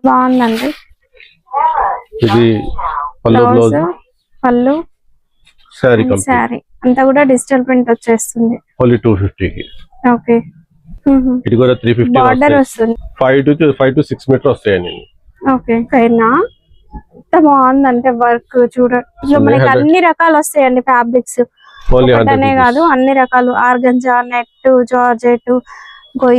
బాగుందండి. ఇది బ్లౌజ్ పళ్ళు శారీ అంతా కూడా డిజిటల్ ప్రింట్ వచ్చేస్తుంది. ఓన్లీ 250 కి. ఓకే. ఇది కూడా 350 బార్డర్ వస్తుంది. 5 to 6 మీటర్ వస్తాయండి. ఓకే. కైనా ఎంత బాగుందంటే వర్క్ చూడండి. మనకి అన్ని రకాలు వస్తాయండి ఫ్యాబ్రిక్స్. ఒకటనే కాదు అన్ని రకాలు. ఆర్గంజా, నెట్, జార్జెట్,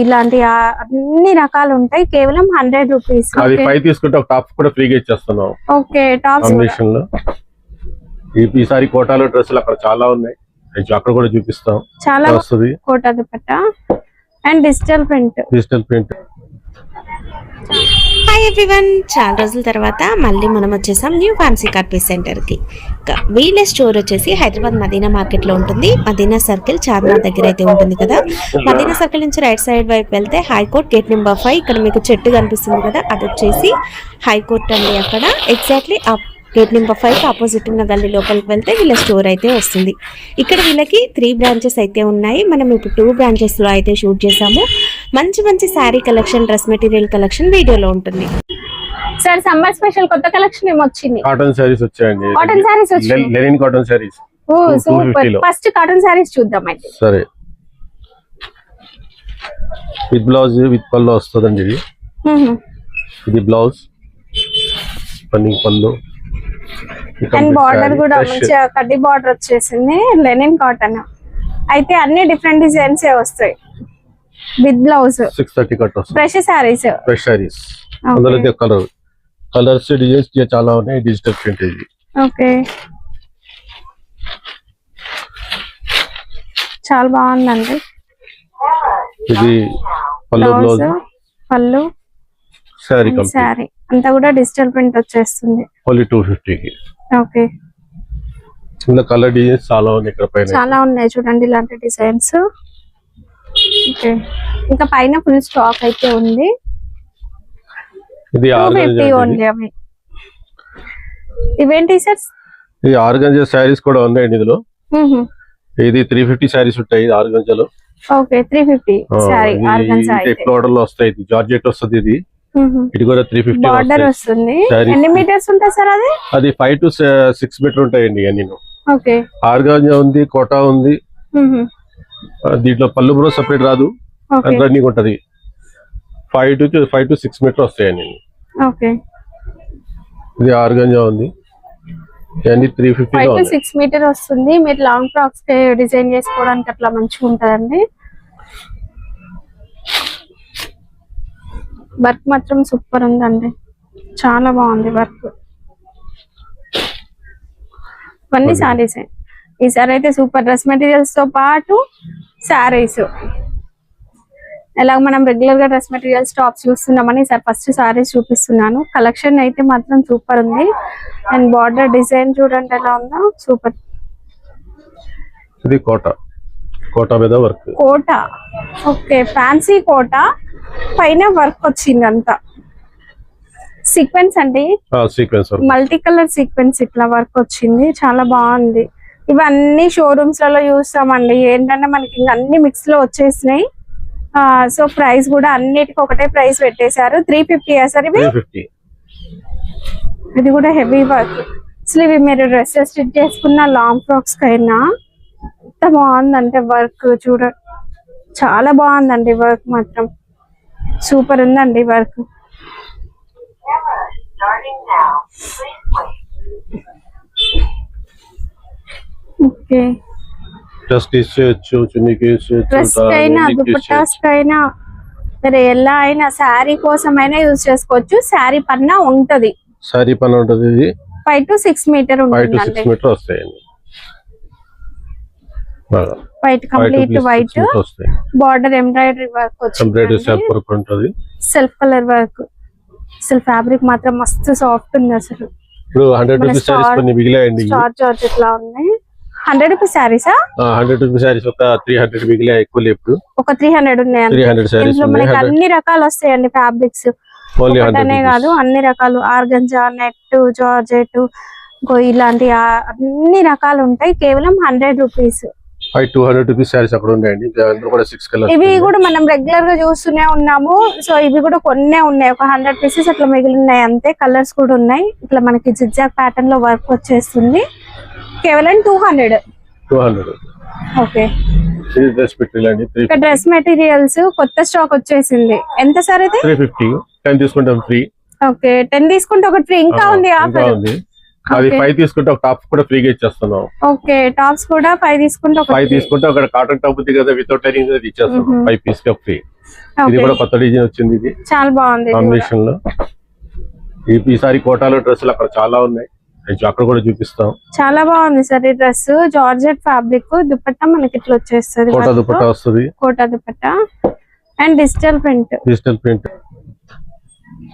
ఇలాంటి అన్ని రకాలు ఉంటాయి. కేవలం 100 రూపీస్. అది 5 తీసుకుంటే ఒక టాప్స్ కూడా ఫ్రీగా ఇచ్చేస్తున్నాం. ఓకే. టాప్స్ కాంబినేషన్ లో ఈసారి కోటాలో డ్రెస్సులు అక్కడ చాలా ఉన్నాయి. అక్కడ కూడా చూపిస్తాం. చాలా వస్తుంది. Kota dupatta and digital print. Hi everyone, చాలా రోజుల తర్వాత మళ్ళీ మనం వచ్చేసాం న్యూ ఫ్యాన్సీ కార్పేట్ సెంటర్కి. వీళ్ళ స్టోర్ వచ్చేసి హైదరాబాద్ మదీనా మార్కెట్లో ఉంటుంది. మదీనా సర్కిల్ చార్మినార్ దగ్గర అయితే ఉంటుంది కదా. మదీనా సర్కిల్ నుంచి రైట్ సైడ్ వైపు వెళ్తే హైకోర్ట్ గేట్ నెంబర్ 5 ఇక్కడ మీకు చెట్టు కనిపిస్తుంది కదా, అది వచ్చేసి హైకోర్ట్ అండి. అక్కడ ఎగ్జాక్ట్లీ గేట్ నెంబర్ 5 ఆపోజిట్ ఉన్న గల్లీ లోపలికి వెళ్తే వీళ్ళ స్టోర్ అయితే వస్తుంది. ఇక్కడ వీళ్ళకి 3 బ్రాంచెస్ అయితే ఉన్నాయి. మనం ఇప్పుడు 2 బ్రాంచెస్ లో అయితే షూట్ చేసాము. మంచి మంచి sari collection, dress material collection వీడియోలో ఉంటుంది. సార్ సమ్మర్ స్పెషల్ కొత్త కలెక్షన్ ఏమొచ్చింది? కాటన్ సారీస్ వచ్చాయండి. కాటన్ సారీస్ వచ్చాయి. Linen cotton saris. Oh super. First cotton saris చూద్దాం అయితే. సరే. విత్ బ్లౌజ్ విత్ పళ్ళు వస్తుందండి. ఇది బ్లౌజ్, పళ్ళు అండ్ బార్డర్ కూడా మంచిగా కడ్డీ బార్డర్ వచ్చేసింది. లెనిన్ కాటన్ అయితే అన్ని డిఫరెంట్ డిజైన్స్ వస్తాయి. విత్ బ్లౌజ్ 630 కట్ వస్తుంది. ఫ్రెష్ సారీస్. అందులో కలర్స్ డిజైన్స్ చాలా ఉన్నాయి. డిజిటల్ ప్రింట్ ఇది. ఓకే. చాలా బాగుందండి. ఇది పళ్ళు శారీ అంతా కూడా డిజిటల్ ప్రింట్ వచ్చేస్తుంది. ఓన్లీ 250 కి. ఓకే. ఇందులో కలర్ డిజైన్స్ చాలా ఉన్నాయి. ఇక్కడ పైన చాలా ఉన్నాయి చూడండి ఇలాంటి డిజైన్స్. ఓకే. ఇంకా పైన ఫుల్ స్టాక్ అయితే ఉంది. ఇది 250 ఓన్లీ. అవి ఇవేంటి సార్? ఇది ఆర్గంజా సారీస్ కూడా ఉన్నాయండి ఇందులో. ఇది 350 సారీస్ ఉంటాయి ఆర్గంజాలో. ఓకే. 350 సారీ ఆర్గంజా అయితే మోడల్ వస్తాయి. ఇది జార్జెట్ వస్తుంది. ఇది కూడా 350 బార్డర్ వస్తుంది. ఎన్ని మీటర్స్ ఉంటాయి సార్? అది 5 to 6 మీటర్ ఉంటాయండి అన్ని. ఓకే. ఆర్గంజా ఉంది, కోటా ఉంది. దీంట్లో పళ్ళు బ్రో సెపరేట్ రాదు, రన్నింగ్ ఉంటది. 5 to 6 మీటర్ వస్తాయండి. ఓకే. ఇది ఆర్గంజా ఉంది. ఇవన్నీ 350 5 to 6 మీటర్ వస్తుంది. మీరు లాంగ్ ఫ్రాక్స్ డిజైన్ చేసుకోవడానికి అట్లా మంచిగా ఉంటదండి. వర్క్ మాత్రం సూపర్ ఉందండి. చాలా బాగుంది వర్క్. ఇవన్నీ శారీస్. ఈసారి అయితే సూపర్ డ్రెస్ మెటీరియల్స్ తో పాటు శారీస్. ఎలాగ మనం రెగ్యులర్ గా డ్రెస్ మెటీరియల్స్ టాప్స్ చూస్తున్నామని ఈసారి ఫస్ట్ శారీస్ చూపిస్తున్నాను. కలెక్షన్ అయితే మాత్రం సూపర్ ఉంది. అండ్ బార్డర్ డిజైన్ చూడండి ఎలా ఉందో, సూపర్. ఇది కోటా మీద work. Kota. Okay. Fancy Kota పైన వర్క్ వచ్చింది. అంతా సీక్వెన్స్ అండి. మల్టీ కలర్ సీక్వెన్స్ ఇట్లా వర్క్ వచ్చింది. చాలా బాగుంది. ఇవన్నీ షోరూమ్స్ లలో చూస్తామండి. ఏంటంటే మనకి ఇంకా అన్ని మిక్స్ లో వచ్చేసినాయి. సో ప్రైస్ కూడా అన్నిటికీ ఒకటే ప్రైస్ పెట్టేశారు. 350 సార్ ఇవి. ఇది కూడా హెవీ వర్క్. అసలు ఇవి మీరు డ్రెస్సెస్ స్టిచ్ చేసుకున్న లాంగ్ ఫ్రాక్స్ కైనా ఎంత బాగుందంటే వర్క్ చూడండి. చాలా బాగుందండి వర్క్ మాత్రం సూపర్ ఉందండి వర్క్. ఓకే. డ్రెస్ కైనా దుపట్టాస్ కైనా మీరు ఎలా అయినా శారీ కోసం అయినా యూజ్ చేసుకోవచ్చు. శారీ పన్నా ఉంటది. ఇది 5 to 6 మీటర్ ఉంటుంది. White complete white border embroidery work వచ్చింది. Self colour work. అసలు ఫ్యాబ్రిక్ మాత్రం మస్తు సాఫ్ట్ ఉంది. అసలు ఇప్పుడు 100 రూపీస్ సారీస్ కొన్ని మిగిలాయండి. స్టార్ జార్జెట్ లా ఉన్నాయి. 100 రూపీస్ సారీసా? 100 రూపీస్ సారీస్ ఒక 300 మిగిలాయి. ఎక్కువ లేవు. ఒక 300 ఉన్నాయి. 300 సారీస్ మనకి అన్ని రకాలు వస్తాయండి ఫ్యాబ్రిక్స్. ఒకటనే కాదు అన్ని రకాలు. ఆర్గంజా, నెట్, జార్జెట్, ఇలాంటి అన్ని రకాలు ఉంటాయి. కేవలం 100 రూపీస్. అవి 200 రూపీస్ శారీస్ అక్కడ ఉన్నాయండి. అందులో కూడా 6 కలర్స్. ఇవి కూడా మనం రెగ్యులర్ గా చూస్తూనే ఉన్నాము. సో ఇవి కూడా కొన్నే ఉన్నాయి, ఒక 100 పీసెస్ అట్లా మిగిలి ఉన్నాయి అంతే. కలర్స్ కూడా ఉన్నాయి. ఇట్లా మనకి జిగ్జాగ్ ప్యాటర్న్ లో వర్క్ వచ్చేస్తుంది. కేవలం 200. ఓకే. ఇది డ్రెస్ మెటీరియల్ అండి. ఇక్కడ డ్రెస్ మెటీరియల్స్ కొత్త స్టాక్ వచ్చేసింది. ఎంత సార్ ఇది? 350. 10 తీసుకుంటాం ఫ్రీ. ఓకే, 10 తీసుకుంటే ఒకటి ఫ్రీ. ఇంకా ఉంది ఆఫర్. అది 5 తీసుకుంటే ఒక టాప్ కూడా ఫ్రీగా ఇచ్చేస్తున్నాం. ఓకే, టాప్స్ కూడా 5 తీసుకుంటే ఒక 5 తీసుకుంటే ఒక కాటన్ టాప్ ఉంది కదా, వితౌట్ లైనింగ్ ఇచ్చేస్తాం. 5 పీస్ గా ఫ్రీ. ఇది కూడా కొత్త డిజైన్ వచ్చింది. ఇది చాలా బాగుంది కాంబినేషన్ లో. ఈసారి కోటాలో డ్రెస్సులు అక్కడ చాలా ఉన్నాయి, అక్కడ కూడా చూపిస్తాం. చాలా బాగుంది సార్ ఈ డ్రెస్. జార్జెట్ ఫ్యాబ్రిక్, దుపట్టా మనకి ఇట్లా వచ్చేస్తుంది. కోటా దుపట్టా వస్తుంది. Kota dupatta and digital print.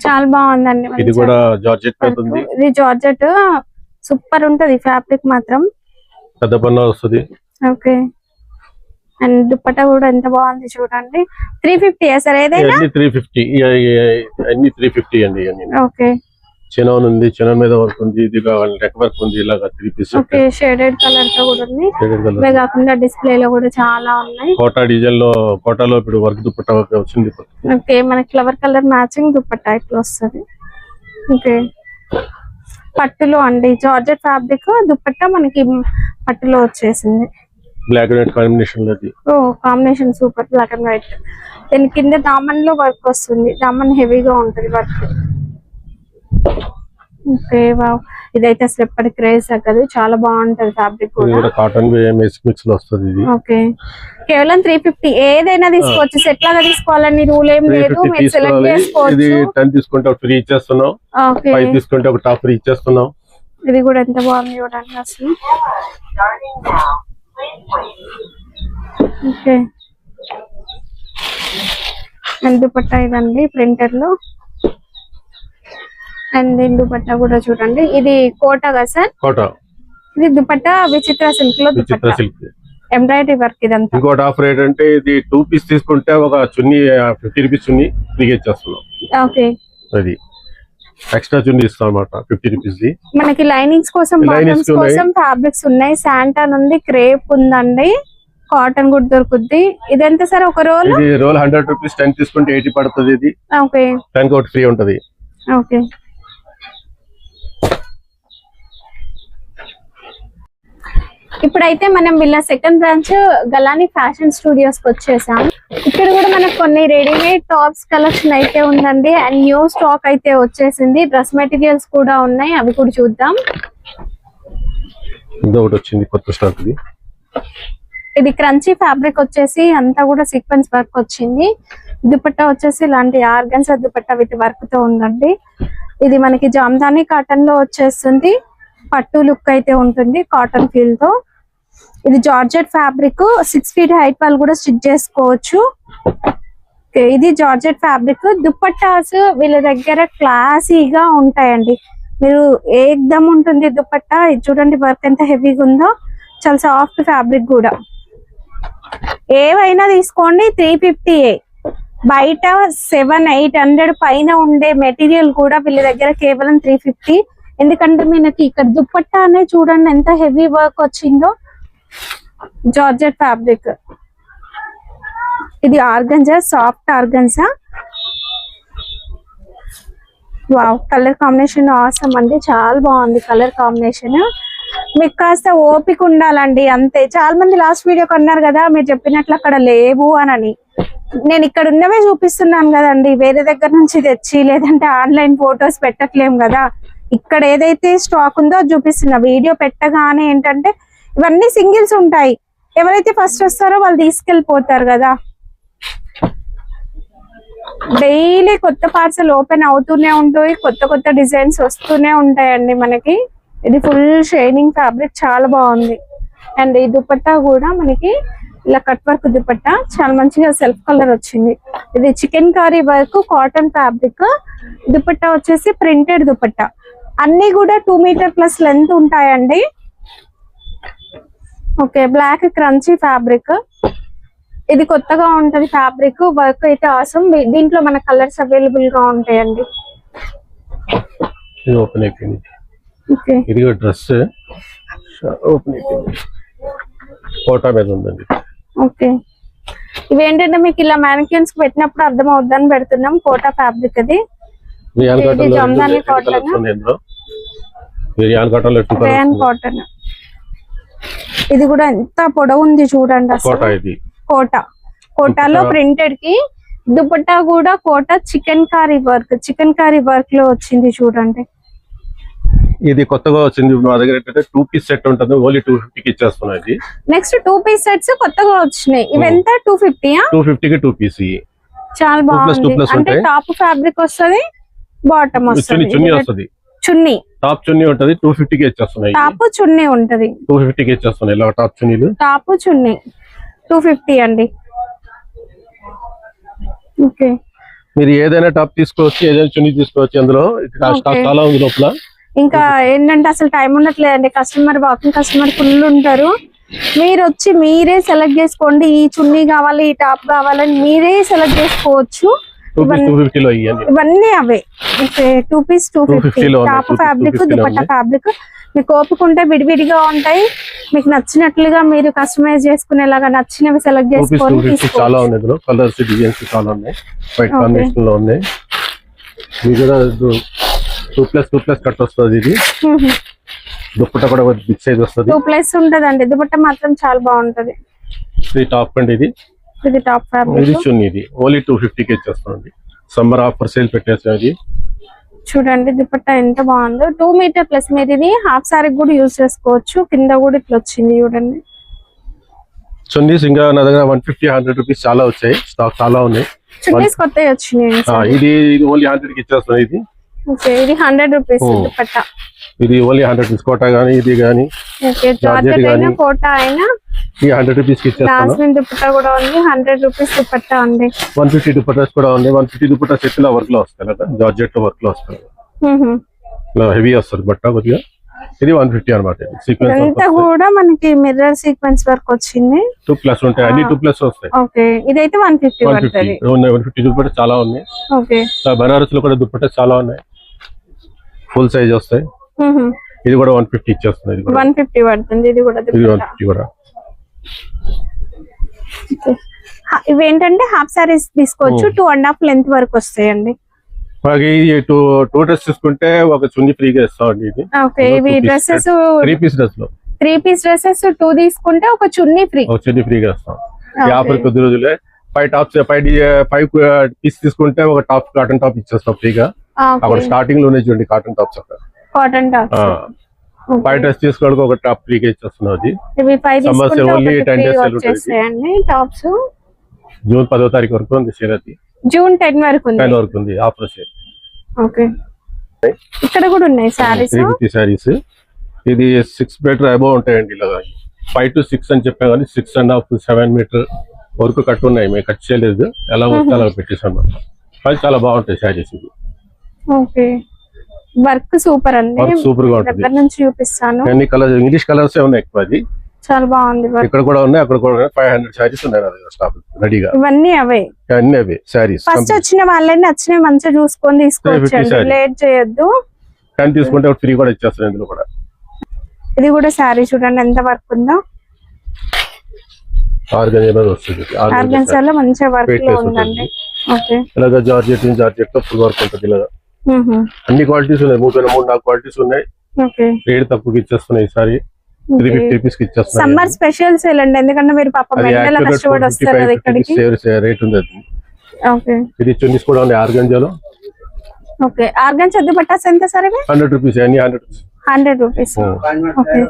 చాలా బాగుందండి. ఇది కూడా జార్జెట్ ఉంది. ఇది జార్జెట్ సూపర్ ఉంటది ఫ్యాబ్రిక్ మాత్రం. పెద్ద పన్నా వస్తుంది. ఓకే, అండ్ దుపట్టా కూడా ఎంత బాగుంది చూడండి. 350 సార్ ఏదైనా? 350. అన్ని 350 అండి. ఓకే, చినన్ ఉంది, చినన్ మీద వర్క్ ఉంది. ఇది నెక్ వర్క్ ఉంది. ఇలాగా 3 పీస్. ఓకే, షేడెడ్ కలర్ తో కూడా ఉంది. ఇవే కాకుండా డిస్ప్లే లో కూడా చాలా ఉన్నాయి. కోటా డిజైన్ లో, కోటాలో ఇప్పుడు వర్క్ దుపట్టా వచ్చింది. ఓకే, మనకి ఫ్లవర్ కలర్ మ్యాచింగ్ దుపట్టా ఇట్లా వస్తుంది. ఓకే, పట్టులో అండి జార్జెట్ ఫ్యాబ్రిక్, దుపట్టా మనకి పట్టులో వచ్చేసింది. బ్లాక్ అండ్ వైట్ కాంబినేషన్ లో. Oh combination super, black and white. దీని కింద దామన్ లో వర్క్ వస్తుంది. దామన్ హెవీగా ఉంటది వర్క్. ఓకే, వావ్, ఇదైతే అసలు ఎప్పటి క్రేజ్ తగ్గదు. చాలా బాగుంటది ఫ్యాబ్రిక్ కూడా. కాటన్ మిక్స్ లో వస్తుంది ఇది. ఓకే, కేవలం 350. ఏదైనా తీసుకోవచ్చు, సెట్ లాగా తీసుకోవాలని రూల్ ఏం లేదు. మీరు సెలెక్ట్ చేసుకోవచ్చు. ఇది 10 తీసుకుంటే ఫ్రీ ఇచ్చేస్తున్నాం. 5 తీసుకుంటే ఒక టాప్ ఫ్రీ ఇచ్చేస్తున్నాం. ఇది కూడా ఎంత బాగుంది చూడండి అసలు. ఓకే, అండ్ దుపట్టా ఇదండి ప్రింటర్ లో. అండ్ దీని దుపట్టా కూడా చూడండి. ఇది కోటా కదా సార్? కోటా. ఇది దుపట్టా విచిత్ర సిల్క్ లో దుపట్టా, ఎంబ్రాయిడరీ వర్క్ ఇదంతా. ఇంకోటి ఆఫర్ ఏంటంటే ఇది 2 పీస్ తీసుకుంటే ఒక చున్నీ 50 రూపీస్ చున్నీ ఫ్రీగా ఇచ్చేస్తున్నాం. ఓకే, అది ఎక్స్ట్రా చున్నీ ఇస్తాం అన్నమాట 50 రూపీస్ ది. మనకి లైనింగ్స్ కోసం, బాటమ్స్ కోసం ఫ్యాబ్రిక్స్ ఉన్నాయి. శాంటా ఉంది, క్రేప్ ఉందండి, కాటన్ కూడా దొరుకుద్ది. ఇది ఎంత సార్ ఒక రోల్? ఇది రోల్ 100 రూపీస్. 10 తీసుకుంటే 80 పడుతుంది. ఇది ఓకే, 10 ఒకటి ఫ్రీ ఉంటది. ఓకే, ఇప్పుడైతే మనం వీళ్ళ సెకండ్ బ్రాంచ్ గలాని ఫ్యాషన్ స్టూడియోస్ కి వచ్చేసాం. ఇక్కడ కూడా మనకు కొన్ని రెడీమేడ్ టాప్స్ కలెక్షన్ అయితే ఉందండి. అండ్ న్యూ స్టాక్ అయితే వచ్చేసింది. డ్రెస్ మెటీరియల్స్ కూడా ఉన్నాయి, అవి కూడా చూద్దాం. ఒకటి వచ్చింది కొత్త స్టాక్. ఇది క్రంచీ ఫ్యాబ్రిక్ వచ్చేసి అంతా కూడా సీక్వెన్స్ వర్క్ వచ్చింది. దుపట్టా వచ్చేసి ఇలాంటి ఆర్గన్సా దుపట్టా విత్ వర్క్ తో ఉందండి. ఇది మనకి జామ్దాని కాటన్ లో వచ్చేస్తుంది. పట్టు లుక్ అయితే ఉంటుంది కాటన్ ఫీల్ తో. ఇది జార్జెట్ ఫ్యాబ్రిక్, 6 ఫీట్ హైట్ వాళ్ళు కూడా స్టిచ్ చేసుకోవచ్చు. ఇది జార్జెట్ ఫ్యాబ్రిక్. దుపట్టాస్ వీళ్ళ దగ్గర క్లాసీగా ఉంటాయండి. మీరు ఏకదమ్ ఉంటుంది దుపట్టా. ఇది చూడండి వర్క్ ఎంత హెవీగా ఉందో. చాలా సాఫ్ట్ ఫ్యాబ్రిక్ కూడా. ఏవైనా తీసుకోండి 350. బయట 700-800 పైన ఉండే మెటీరియల్ కూడా వీళ్ళ దగ్గర కేవలం 350. ఎందుకంటే మనకి ఇక్కడ దుపట్టానే చూడండి ఎంత హెవీ వర్క్ వచ్చిందో. Georgette fabric. ఇది organza, soft organza. Wow, colour combination awesome అండి. చాలా బాగుంది కలర్ కాంబినేషన్. మీకు కాస్త ఓపిక ఉండాలండి అంతే. చాలా మంది లాస్ట్ వీడియో కొన్నారు కదా, మీరు చెప్పినట్లు అక్కడ లేవు అని. నేను ఇక్కడ ఉన్నవే చూపిస్తున్నాను కదండి, వేరే దగ్గర నుంచి తెచ్చి లేదంటే ఆన్లైన్ ఫొటోస్ పెట్టట్లేము కదా. ఇక్కడ ఏదైతే స్టాక్ ఉందో చూపిస్తున్నా. వీడియో పెట్టగానే ఏంటంటే ఇవన్నీ సింగిల్స్ ఉంటాయి. ఎవరైతే ఫస్ట్ వస్తారో వాళ్ళు తీసుకెళ్ళిపోతారు కదా. డైలీ కొత్త పార్సల్ ఓపెన్ అవుతూనే ఉంటాయి, కొత్త కొత్త డిజైన్స్ వస్తూనే ఉంటాయండి మనకి. ఇది ఫుల్ షైనింగ్ ఫ్యాబ్రిక్, చాలా బాగుంది. అండ్ ఈ దుపట్టా కూడా మనకి ఇలా కట్ వర్క్ దుపట్టా, చాలా మంచిగా సెల్ఫ్ కలర్ వచ్చింది. ఇది chicken curry work cotton fabric. Dupatta వచ్చేసి ప్రింటెడ్ దుపట్టా. అన్ని కూడా 2 మీటర్ ప్లస్ లెంత్ ఉంటాయండి. Okay, black crunchy fabric. ఇది కొత్తగా ఉంటది ఫ్యాబ్రిక్, వర్క్ అయితే అవసరం. దీంట్లో మన కలర్స్ అవైలబుల్ గా ఉంటాయండి. ఓపెన్ అయిపోయింది. ఓకే, ఇది డ్రెస్ ఓపెన్ అయిపోయింది. కోటా మీద ఉందండి. ఓకే, ఇవేంటంటే మీకు ఇలా మ్యానిక్యూన్స్ కి పెట్టినప్పుడు అర్థం అవుద్దని పెడుతున్నాం. కోటా ఫ్యాబ్రిక్ అది. రియాన్ ఇది కాటన్ లో జమ్దాని రెండు కాటన్. కలర్స్ ఉన్నాయి ఇందులో. ఈ రియాన్ కాటన్ లో టూ రేయన్ కలర్స్. కాటన్. ఇది కూడా ఎంత పొడవు ఉంది చూడండి కోటా అసలు. ఇది. కోటా, కోటాలో దుపట్టా. ప్రింటెడ్ కి దుపట్టా కూడా కోటా చికెన్ కారీ వర్క్ లో వచ్చింది చూడండి. ఇది కొత్తగా వచ్చింది మా దగ్గర. ఏంటంటే 2 పీస్ సెట్ ఉంటుంది, ఓన్లీ 250కి ఇచ్చేస్తున్నాయి. ఇది నెక్స్ట్ 2 పీస్ సెట్స్ కొత్తగా వచ్చినాయి. ఇవెంత 250? 250కి 2 పీస్. చాలా plus బాగుంది. 2 plus అంటే ఉంటాయి. టాప్ ఫ్యాబ్రిక్ వస్తది, బాటమ్ వస్తది. చున్నీ వస్తుంది, చున్నీ టాప్ చున్నీ ఉంటది. 250కి ఇచ్చేస్తున్నాయి. టాప్ చున్నీ ఉంటది. 250కి ఇచ్చేస్తున్నాయి ఇలా టాప్ చున్నీలు. టాప్ చున్నీ 250 అండి. ఓకే, మీరు ఏదైనా టాప్ తీసుకోవచ్చు, ఏదైనా చున్నీ తీసుకోవచ్చు. అందులో స్టాక్ Okay. చాలా ఉంది లోపల. ఇంకా ఏంటంటే అసలు టైం ఉండట్లేదండి. వాకింగ్ కస్టమర్ ఫుల్ ఉంటారు. మీరు వచ్చి మీరే సెలెక్ట్ చేసుకోండి. ఈ చున్నీ కావాలి, ఈ టాప్ కావాలని మీరే సెలెక్ట్ చేసుకోవచ్చు. 250 లో ఇవ్వండి. ఇవన్నీ అవే. 2 పీస్ 250 లో 250. ఉన్నాయి. టాప్ 250 ఫ్యాబ్రిక్, లో దుపట్టా ఉన్నాయి. ఫ్యాబ్రిక్. మీకు ఓపిక ఉంటే విడివిడిగా ఉంటాయి. మీకు నచ్చినట్లుగా మీరు కస్టమైజ్ చేసుకునేలాగా నచ్చినవి సెలెక్ట్ 2 పీస్ చేసుకొని 250 చాలా తీసుకోవచ్చు. ఉన్నాయి. ఇందులో కలర్స్ డిజైన్స్ చాలా ఉన్నాయి. White Okay. కాంబినేషన్ లో ఉన్నాయి. మీ కూడా 2+2+ కట్ వస్తుంది. ఇది దుప్పట్టా కూడా బిగ్ సైజ్ వస్తుంది. 2+ ఉంటదండి. దుపట్టా మాత్రం చాలా బాగుంటది. ఇది టాప్ అండి. ఇది ఇది టాప్ ఇది ఫ్యాబ్రిక్. చున్నీ. ఇది ఓన్లీ 250కి ఇచ్చేస్తుంది. సమ్మర్ ఆఫర్ సేల్ పెట్టేసాం. ఇది చూడండి దుపట్టా ఎంత బాగుందో. 2 మీటర్ ప్లస్. మీరు ఇది హాఫ్ సారీ కూడా యూజ్ చేసుకోవచ్చు. కింద కూడా ఇట్లా వచ్చింది చూడండి. చున్నీస్ ఇంకా నా దగ్గర 150-100 రూపీస్ చాలా వచ్చాయి. స్టాక్ చాలా ఉన్నాయి. చున్నీస్ కొత్తవి వచ్చినాయి. ఇది ఓన్లీ 100కి ఇచ్చేస్తుంది. ఇది ఓకే, ఇది 100 రూపీస్ Oh. దుపట్టా. ఇది ఓన్లీ 100 రూపీస్. కోటా గానీ ఇది గానీ ఓకే, జార్జెట్ జార్జెట్ అయినా గానీ. కోటా అయినా ఈ 100 రూపీస్కి ఇచ్చేస్తాను. జాస్మిన్ దుపట్టా కూడా ఉంది. 100 రూపీస్ దుపట్టా ఉంది. 150 దుపట్టాస్ కూడా ఉంది. 150 దుపట్టా సెట్ లో వర్క్ లో వస్తాయి కదా, జార్జెట్ లో వర్క్ లో వస్తాయి. ఇలా హెవీ వస్తుంది బట్ట కొద్దిగా. ఇది 150 అనమాట. సీక్వెన్స్ ఇదంతా కూడా మనకి మిర్రర్ సీక్వెన్స్ వర్క్ వచ్చింది. 2+ ఉంటాయి. అన్ని 2+ వస్తాయి. ఓకే, ఇదైతే 150 150 పడుతుంది. ఉన్నాయి. 150 దుపట్టా చాలా ఉన్నాయి. ఓకే, బనారస్ లో కూడా దుపట్టా చాలా ఉన్నాయి. ఫుల్ సైజ్ వస్తాయి. ఇది కూడా 150 ఇచ్చేస్తుంది. ఇది కూడా 150 పడుతుంది. ఇది కూడా ఇది దుపట్టా. 150 కూడా. ఇవేంటంటే హాఫ్ సారీస్ తీసుకోవచ్చు. 2.5 లెంత్ వరకు వస్తాయండి. మాకు ఈ టూ డ్రెస్ తీసుకుంటే ఒక చున్నీ ఫ్రీగా ఇస్తామండి. ఇది ఓకే, ఇవి డ్రెస్సెస్ 3 పీస్ డ్రెస్ లో 3 పీస్ డ్రెస్సెస్ 2 తీసుకుంటే ఒక చున్నీ ఫ్రీ. ఒక చున్నీ ఫ్రీగా ఇస్తాం. ఈ Okay. ఆఫర్ కొద్ది రోజులే. 5 టాప్స్ 5 పీస్ తీసుకుంటే ఒక టాప్ కాటన్ టాప్ ఇచ్చేస్తాం ఫ్రీగా. అక్కడ స్టార్టింగ్ లోనే చూడండి కాటన్ టాప్స్ అక్కడ. Cotton tops. 5 డ్రెస్ తీసుకోవడానికి ఒక టాప్ ఫ్రీగా ఇచ్చేస్తున్నాం. అది ఇవి 5 Summer తీసుకుంటే sale only ఒకటి 10 days free sale ఉంటుంది. వచ్చేస్తాయండి టాప్స్. జూన్ 10వ తారీఖు వరకు ఉంది సేల్. అది జూన్ 10 వరకు ఉంది. 10 వరకు ఉంది ఆఫర్ సేల్. ఓకే, ఇక్కడ కూడా ఉన్నాయి సారీస్. 350 సారీస్. ఇది 6 మీటర్ అబౌవ్ ఉంటాయండి. ఇలాగా 5 to 6 అని చెప్పా కానీ 6.5 7 మీటర్ వరకు కట్ ఉన్నాయి. మేము కట్ చేయలేదు, ఎలా వస్తే అలా పెట్టేసాం. అది చాలా బాగుంటాయి సారీస్. ఇది ఓకే, వర్క్ సూపర్ అండి. వర్క్ సూపర్ గా ఉంటుంది. దగ్గర నుంచి చూపిస్తాను. అన్ని కలర్స్ ఇంగ్లీష్ కలర్స్ ఉన్నాయి ఎక్కువ. అది చాలా బాగుంది వర్క్. ఇక్కడ కూడా ఉన్నాయి, అక్కడ కూడా ఉన్నాయి. 500 సారీస్ ఉన్నాయి నా దగ్గర స్టాక్ రెడీగా. ఇవన్నీ అవే. అన్ని అవే సారీస్. ఫస్ట్ వచ్చిన వాళ్ళని నచ్చినవి మంచిగా చూసుకొని తీసుకోవచ్చు 50 అండి. saree. లేట్ చేయొద్దు. 10 తీసుకుంటే ఫ్రీ కూడా ఇచ్చేస్తాను ఇందులో కూడా. ఇది కూడా శారీ చూడండి ఎంత వర్క్ ఉందో. ఆర్గనైజర్ వస్తుంది. ఆర్గన్సాలో మంచిగా వర్క్ లో Weightless ఉందండి. ఓకే, ఇలాగా జార్జెట్ లో ఫుల్ వర్క్ ఉంటుంది. ఇలాగా అన్ని క్వాలిటీస్ ఉన్నాయి. 3-4 క్వాలిటీస్ ఉన్నాయి. ఓకే. రేట్ తక్కువకి ఇచ్చేస్తున్నాయి. ఈసారి 350 రూపీస్ కి ఇచ్చేస్తున్నాయి. సమ్మర్ స్పెషల్ సేల్ అండి. ఎందుకంటే మీరు పాపం ఎండల కష్టపడి వస్తారు కదా ఇక్కడికి. రేట్ ఉంది అది. ఓకే, ఇది చున్నీస్ కూడా ఉన్నాయి ఆర్గంజాలో. ఓకే. ఆర్గన్స్ దుపట్టాస్ ఎంత సార్ ఇవి? 100 రూపీస్. అన్ని 100 రూపీస్. 100 రూపీస్. ఓకే.